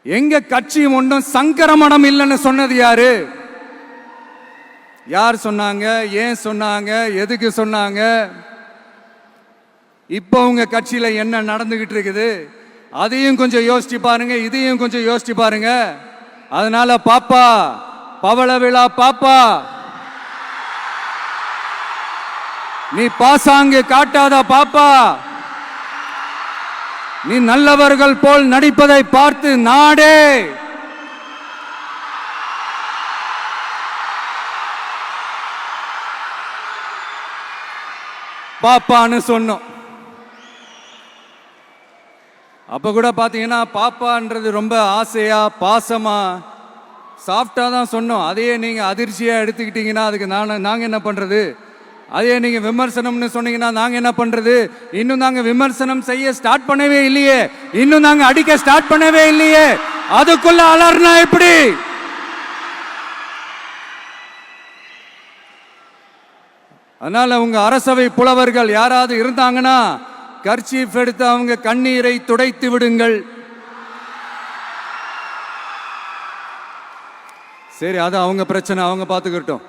எங்க கட்சி ஒன்றும் சங்கரமணம் இல்லைன்னு சொன்னது யாரு? யார் சொன்னாங்க? ஏன் சொன்னாங்க? எதுக்கு சொன்னாங்க? இப்போ உங்க கட்சியில என்ன நடந்துகிட்டு இருக்குது அதையும் கொஞ்சம் யோசிச்சு பாருங்க, இதையும் கொஞ்சம் யோசிச்சு பாருங்க. அதனால பாப்பா, பவள விழா பாப்பா, நீ பாசாங்கு காட்டாத பாப்பா. நீ நல்லவர்கள் போல் நடிப்பதை பார்த்து நாடே பாப்பான்னு சொன்னோம். அப்ப கூட பாத்தீங்கன்னா பாப்பான்றது ரொம்ப ஆசையா பாசமா சாஃப்டா தான் சொன்னோம். அதையே நீங்க அதிர்ச்சியா எடுத்துக்கிட்டீங்கன்னா அதுக்கு நாங்க என்ன பண்றது? அதே நீங்க விமர்சனம்னு சொன்னீங்கன்னா நாங்க என்ன பண்றது? இன்னும் நாங்க விமர்சனம் செய்ய ஸ்டார்ட் பண்ணவே இல்லையே, இன்னும் நாங்க அடிக்க ஸ்டார்ட் பண்ணவே இல்லையே, அதுக்குள்ள அலர்னா எப்படி? அதனால உங்க அரசவை புலவர்கள் யாராவது இருந்தாங்கன்னா கர்ச்சீஃப் எடுத்து அவங்க கண்ணீரை துடைத்து விடுங்கள். சரி, அது அவங்க பிரச்சனை, அவங்க பார்த்துக்கிட்டோம்.